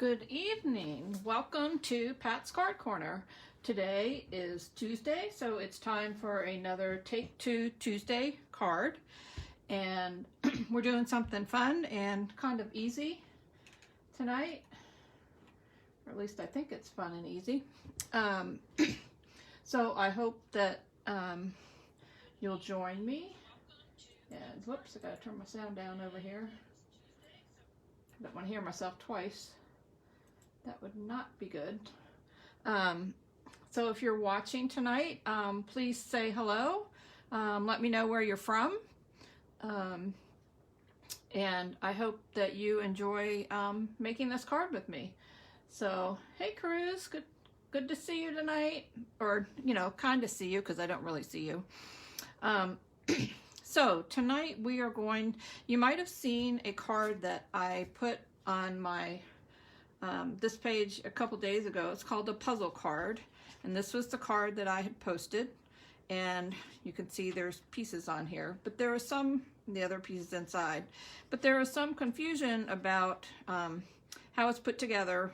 Good evening. Welcome to Pat's Card Corner. Today is Tuesday, so it's time for another Take Two Tuesday card. And we're doing something fun and kind of easy tonight. Or at least I think it's fun and easy. So I hope that you'll join me. And whoops, I gotta turn my sound down over here. I don't want to hear myself twice. That would not be good. So if you're watching tonight, please say hello. Let me know where you're from. And I hope that you enjoy making this card with me. So, hey Cruz, good to see you tonight. Or, you know, kind of see you because I don't really see you. So tonight we are going, you might have seen a card that I put on my this page a couple days ago. It's called a puzzle card, and this was the card that I had posted, and you can see there's pieces on here, but there are some the other pieces inside, but there was some confusion about how it's put together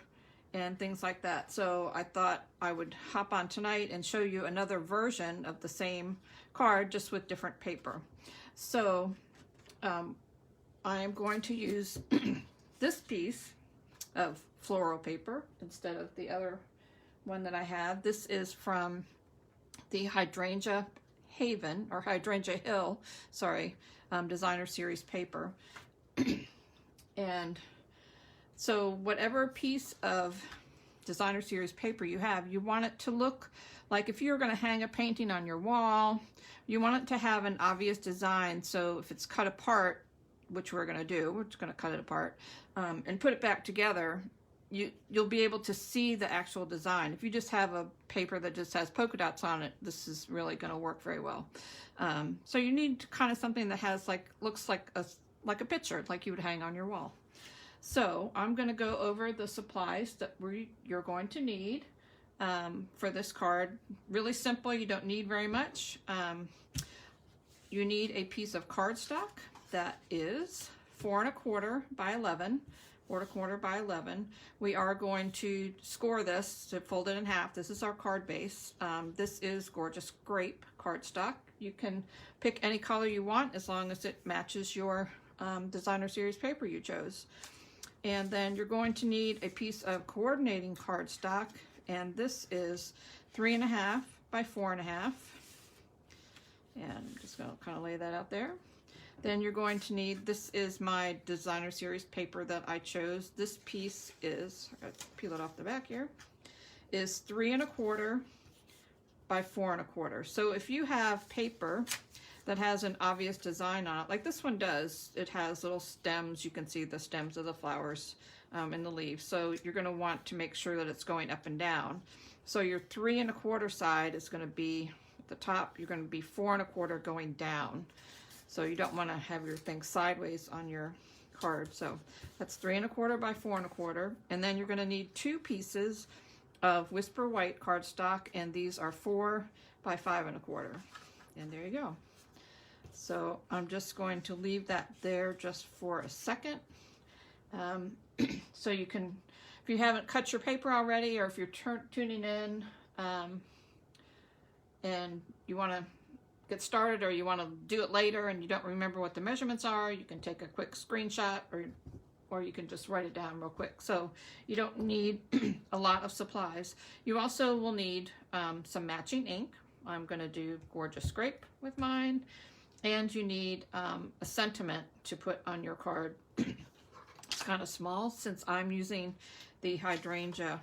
and things like that. So I thought I would hop on tonight and show you another version of the same card, just with different paper. So I am going to use this piece of floral paper instead of the other one that I have. This is from the Hydrangea Haven, or Hydrangea Hill, sorry, designer series paper. And so whatever piece of designer series paper you have, you want it to look like, if you're going to hang a painting on your wall, you want it to have an obvious design. So if it's cut apart, which we're going to do, we're just going to cut it apart and put it back together, you'll be able to see the actual design. If you just have a paper that just has polka dots on it, this is really going to work very well. So you need kind of something that has looks like a picture, like you would hang on your wall. So I'm going to go over the supplies that you're going to need for this card. Really simple. You don't need very much. You need a piece of cardstock that is 4 1/4 by 11. 4 1/4 by 11. We are going to score this to fold it in half. This is our card base. This is gorgeous Grape cardstock. You can pick any color you want as long as it matches your designer series paper you chose. And then you're going to need a piece of coordinating cardstock, and this is 3 1/2 by 4 1/2. And I'm just going to kind of lay that out there. Then you're going to need, this is my designer series paper that I chose. This piece is, I got to peel it off the back here, is 3 1/4 by 4 1/4. So if you have paper that has an obvious design on it, like this one does, it has little stems. You can see the stems of the flowers and the leaves. So you're going to want to make sure that it's going up and down. So your 3 1/4 side is going to be at the top. You're going to be 4 1/4 going down. So you don't want to have your thing sideways on your card. So that's 3 1/4 by 4 1/4. And then you're going to need 2 pieces of Whisper White cardstock, and these are 4 by 5 1/4. And there you go. So I'm just going to leave that there just for a second. So you can, if you haven't cut your paper already, or if you're tuning in and you want to get started, or you want to do it later and you don't remember what the measurements are, you can take a quick screenshot, or you can just write it down real quick. So you don't need a lot of supplies. You also will need some matching ink. I'm going to do Gorgeous Grape with mine. And you need a sentiment to put on your card. It's kind of small. Since I'm using the Hydrangea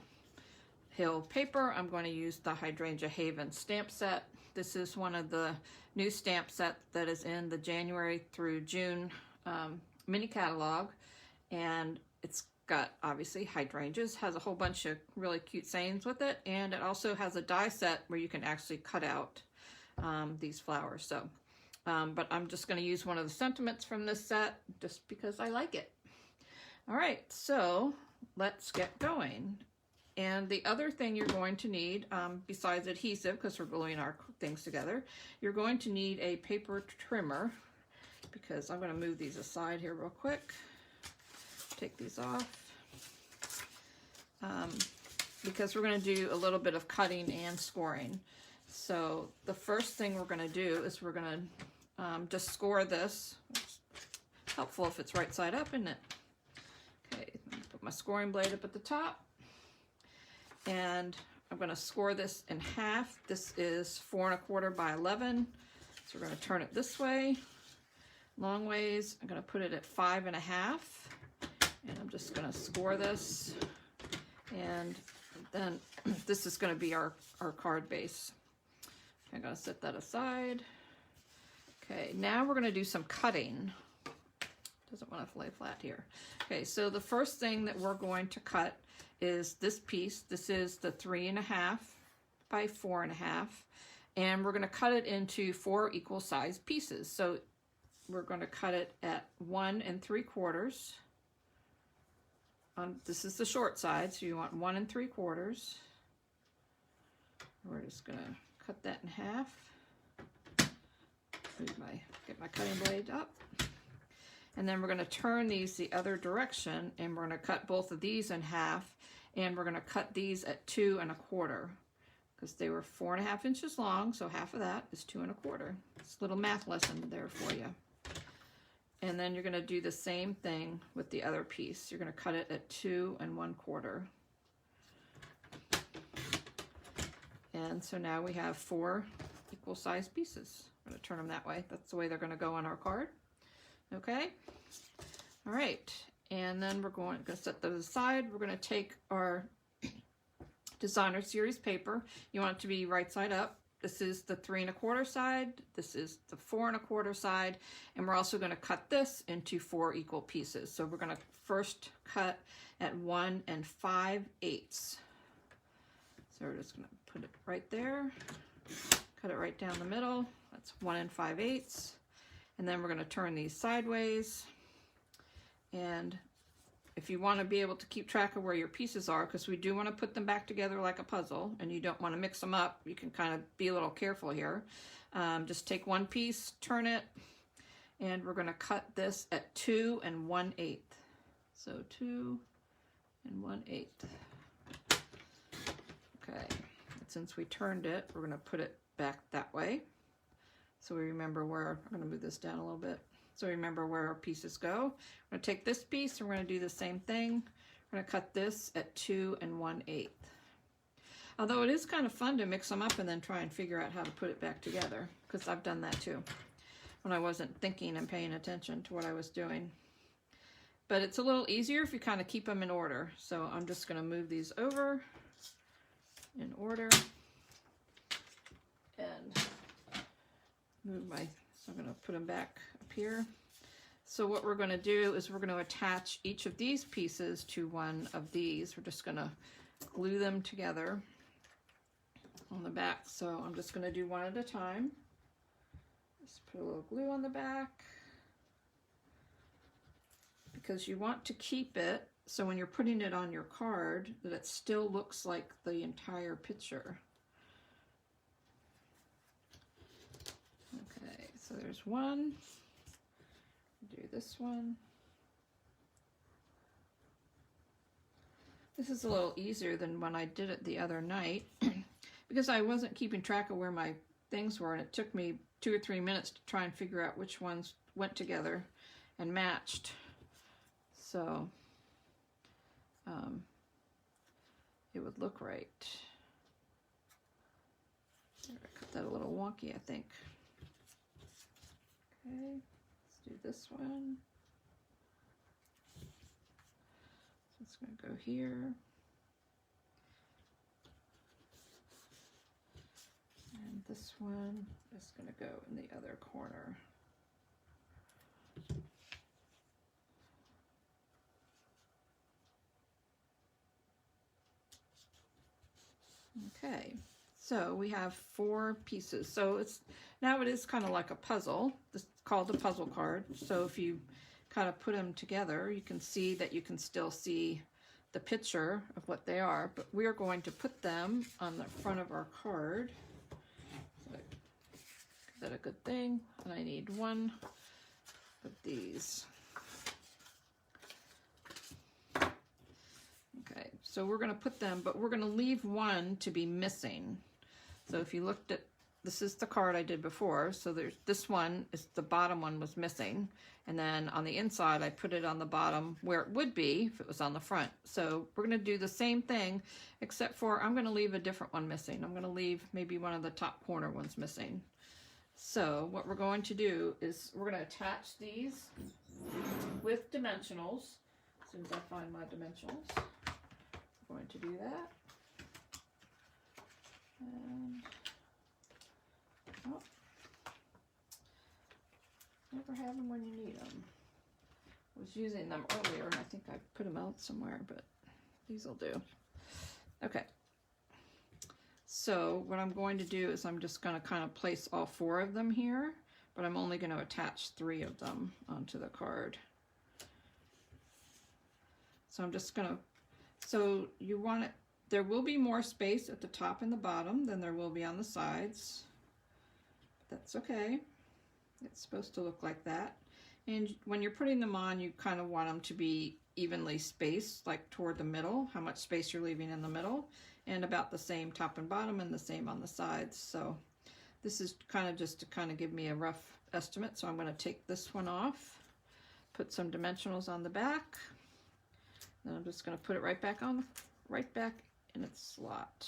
Hill paper, I'm going to use the Hydrangea Haven stamp set. This is one of the new stamp sets that is in the January through June mini catalog. And it's got, obviously, hydrangeas, has a whole bunch of really cute sayings with it. And it also has a die set where you can actually cut out these flowers. So, but I'm just going to use one of the sentiments from this set just because I like it. All right, so let's get going. And the other thing you're going to need, besides adhesive, because we're gluing our things together, you're going to need a paper trimmer, because I'm going to move these aside here real quick. Take these off. because we're going to do a little bit of cutting and scoring. So the first thing we're going to do is we're going to just score this. It's helpful if it's right side up, isn't it? Okay, put my scoring blade up at the top, and I'm going to score this in half. This is 4 1/4 by 11, so we're going to turn it this way, long ways. I'm going to put it at 5 1/2, and I'm just going to score this, and then this is going to be our card base. I'm going to set that aside. Okay, now we're going to do some cutting. Doesn't want to lay flat here. Okay, so the first thing that we're going to cut is this piece. This is the 3 1/2 by 4 1/2, and we're going to cut it into 4 equal size pieces. So we're going to cut it at 1 3/4. This is the short side, so you want 1 3/4. We're just going to cut that in half. Get my cutting blade up. And then we're going to turn these the other direction, and we're going to cut both of these in half, and we're going to cut these at 2 1/4, because they were 4 1/2 inches long, so half of that is 2 1/4. It's a little math lesson there for you. And then you're going to do the same thing with the other piece. You're going to cut it at 2 1/4. And so now we have 4 equal size pieces. I'm going to turn them that way. That's the way they're going to go on our card. Okay. All right. And then we're going to set those aside. We're going to take our designer series paper. You want it to be right side up. This is the 3 1/4 side. This is the 4 1/4 side. And we're also going to cut this into 4 equal pieces. So we're going to first cut at 1 5/8. So we're just going to put it right there. Cut it right down the middle. That's 1 5/8. And then we're going to turn these sideways. And if you want to be able to keep track of where your pieces are, because we do want to put them back together like a puzzle, and you don't want to mix them up, you can kind of be a little careful here. Just take one piece, turn it, and we're going to cut this at 2 1/8. So 2 1/8. Okay, and since we turned it, we're going to put it back that way. So we remember where, I'm going to move this down a little bit, so we remember where our pieces go. We're going to take this piece and we're going to do the same thing. We're going to cut this at 2 1/8. Although it is kind of fun to mix them up and then try and figure out how to put it back together, because I've done that too when I wasn't thinking and paying attention to what I was doing. But it's a little easier if you kind of keep them in order. So I'm just going to move these over in order and so I'm going to put them back up here. So what we're going to do is we're going to attach each of these pieces to one of these. We're just going to glue them together on the back. So I'm just going to do one at a time. Just put a little glue on the back, because you want to keep it so when you're putting it on your card that it still looks like the entire picture. Okay, so there's one. Do this one. This is a little easier than when I did it the other night because I wasn't keeping track of where my things were, and it took me 2 or 3 minutes to try and figure out which ones went together and matched. So it would look right. I cut that a little wonky, I think. Okay, let's do this one. So it's going to go here. And this one is going to go in the other corner. Okay, so we have 4 pieces. So now it is kind of like a puzzle. This is called a puzzle card. So if you kind of put them together, you can see that you can still see the picture of what they are. But we are going to put them on the front of our card. So is that a good thing? And I need one of these. Okay, So we're going to put them, but we're going to leave one to be missing. So if you looked at, this is the card I did before. So there's this one, is the bottom one was missing. And then on the inside, I put it on the bottom where it would be if it was on the front. So we're going to do the same thing, except for I'm going to leave a different one missing. I'm going to leave maybe one of the top corner ones missing. So what we're going to do is we're going to attach these with dimensionals. As soon as I find my dimensionals, I'm going to do that. And, oh, never have them when you need them. I was using them earlier and I think I put them out somewhere, but these will do. Okay. So what I'm going to do is I'm just going to kind of place all 4 of them here, but I'm only going to attach 3 of them onto the card. So I'm just going to, so you want it, there will be more space at the top and the bottom than there will be on the sides. That's okay. It's supposed to look like that. And when you're putting them on, you kind of want them to be evenly spaced, like toward the middle, how much space you're leaving in the middle, and about the same top and bottom and the same on the sides. So this is kind of just to kind of give me a rough estimate. So I'm going to take this one off, put some dimensionals on the back, then I'm just going to put it right back in its slot.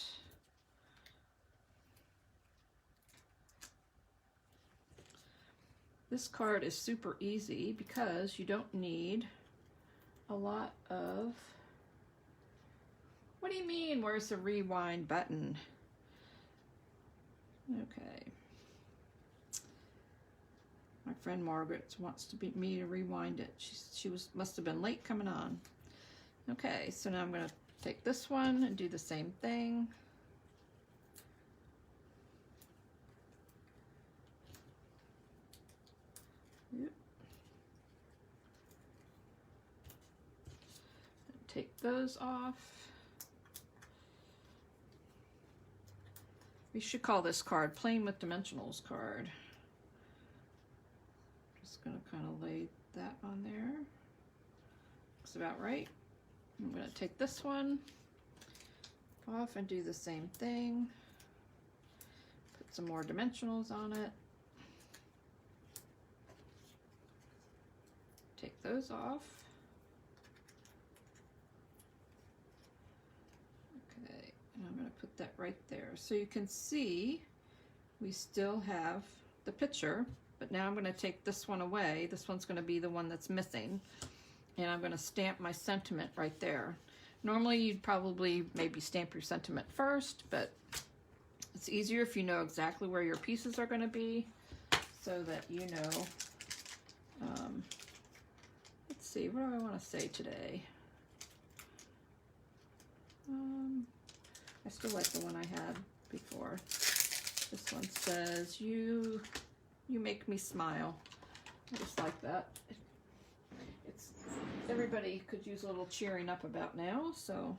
This card is super easy because you don't need a lot of, what do you mean, where's the rewind button? Okay. My friend Margaret wants me to rewind it. She must have been late coming on. Okay, so now I'm going to take this one and do the same thing. Yep. Take those off. We should call this card Playing with Dimensionals card. Just going to kind of lay that on there. Looks about right. I'm going to take this one off and do the same thing. Put some more dimensionals on it. Take those off. Okay, and I'm going to put that right there. So you can see we still have the picture, but now I'm going to take this one away. This one's going to be the one that's missing. And I'm going to stamp my sentiment right there. Normally you'd probably maybe stamp your sentiment first, but it's easier if you know exactly where your pieces are going to be so that you know. Let's see, what do I want to say today? I still like the one I had before. This one says, you make me smile. I just like that. Everybody could use a little cheering up about now, so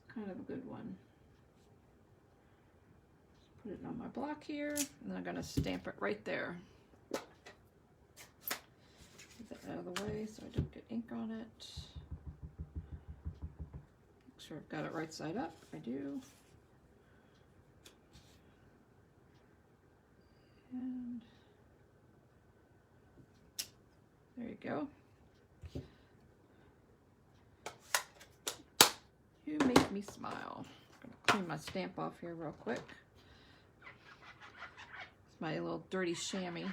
it's kind of a good one. Put it on my block here, and then I'm going to stamp it right there. Get that out of the way so I don't get ink on it. Make sure I've got it right side up. I do. And there you go. You make me smile. I'm going to clean my stamp off here real quick. It's my little dirty chamois.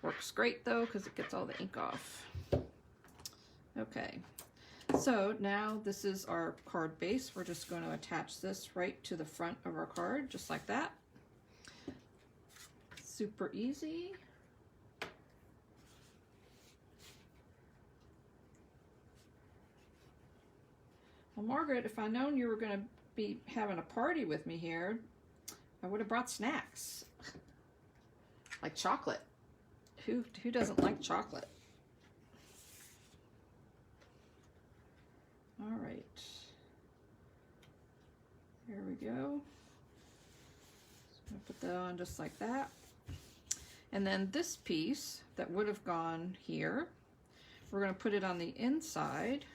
Works great though because it gets all the ink off. Okay, so now this is our card base. We're just going to attach this right to the front of our card, just like that. Super easy. Well, Margaret, if I'd known you were going to be having a party with me here, I would have brought snacks. Like chocolate. Who doesn't like chocolate? All right. Here we go. Just going to put that on just like that. And then this piece that would have gone here, we're going to put it on the inside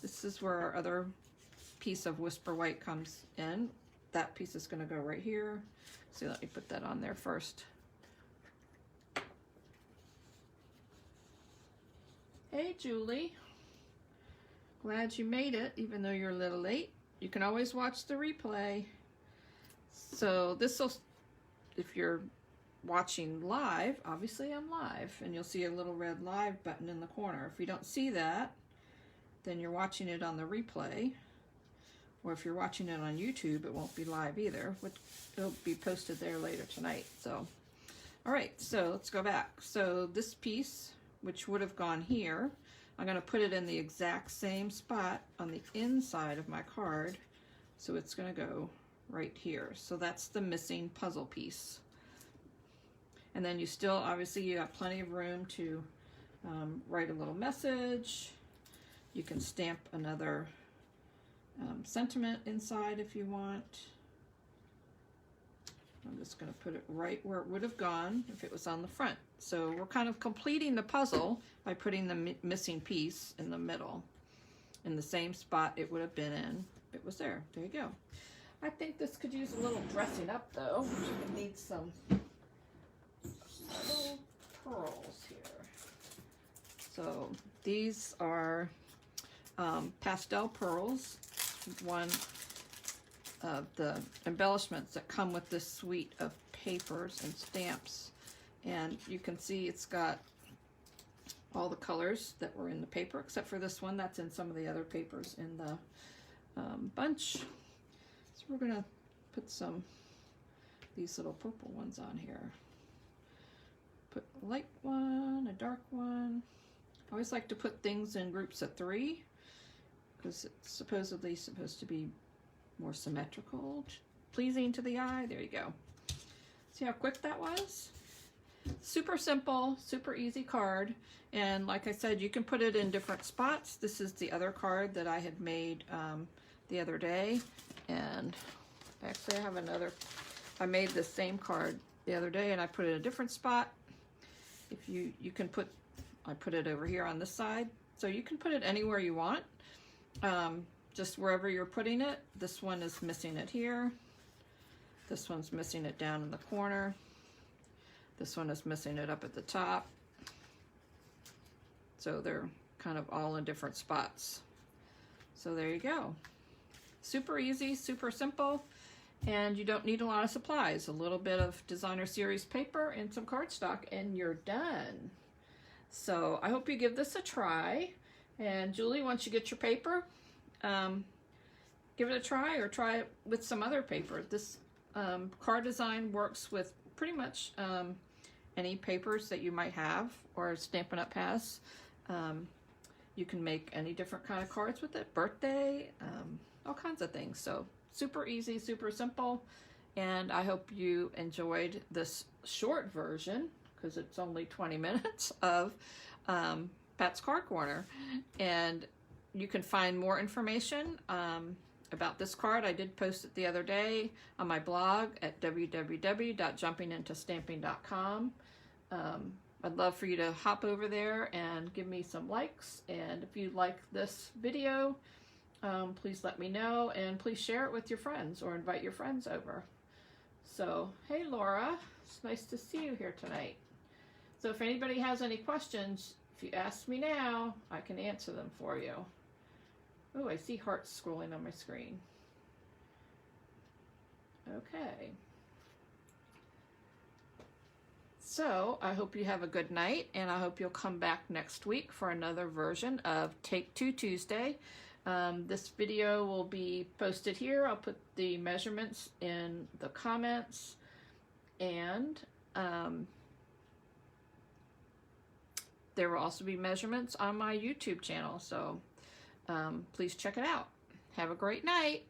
This is where our other piece of Whisper White comes in. That piece is going to go right here. So let me put that on there first. Hey Julie, glad you made it even though you're a little late. You can always watch the replay. So this will, if you're watching live, obviously I'm live, and you'll see a little red live button in the corner. If you don't see that, then you're watching it on the replay, or if you're watching it on YouTube, it won't be live either. It'll be posted there later tonight. So, all right, so let's go back. So this piece, which would have gone here, I'm going to put it in the exact same spot on the inside of my card. So it's going to go right here. So that's the missing puzzle piece. And then you still, obviously, you have plenty of room to write a little message. You can stamp another sentiment inside if you want. I'm just going to put it right where it would have gone if it was on the front. So we're kind of completing the puzzle by putting the missing piece in the middle, in the same spot it would have been in if it was there. There you go. I think this could use a little dressing up though. It needs some little pearls here. So these are pastel pearls, one of the embellishments that come with this suite of papers and stamps. And you can see it's got all the colors that were in the paper, except for this one that's in some of the other papers in the bunch. So we're gonna put these little purple ones on here. Put a light one, a dark one. I always like to put things in groups of 3 because it's supposedly supposed to be more symmetrical, pleasing to the eye. There you go. See how quick that was? Super simple, super easy card. And like I said, you can put it in different spots. This is the other card that I had made the other day. And actually I have another, I made the same card the other day and I put it in a different spot. If you can put, I put it over here on this side. So you can put it anywhere you want. Just wherever you're putting it. This one is missing it here. This one's missing it down in the corner. This one is missing it up at the top. So they're kind of all in different spots. So there you go. Super easy, super simple, and you don't need a lot of supplies. A little bit of designer series paper and some cardstock and you're done. So I hope you give this a try. And Julie, once you get your paper, give it a try or try it with some other paper. This card design works with pretty much any papers that you might have or Stampin' Up has. You can make any different kind of cards with it, birthday, all kinds of things. So super easy, super simple. And I hope you enjoyed this short version because it's only 20 minutes of Pat's Card Corner. And you can find more information about this card. I did post it the other day on my blog at www.jumpingintostamping.com. I'd love for you to hop over there and give me some likes. And if you like this video, please let me know and please share it with your friends or invite your friends over. So, hey Laura, it's nice to see you here tonight. So if anybody has any questions, if you ask me now, I can answer them for you. Oh, I see hearts scrolling on my screen. Okay. So I hope you have a good night, and I hope you'll come back next week for another version of Take 2 Tuesday. This video will be posted here. I'll put the measurements in the comments, and there will also be measurements on my YouTube channel, so please check it out. Have a great night.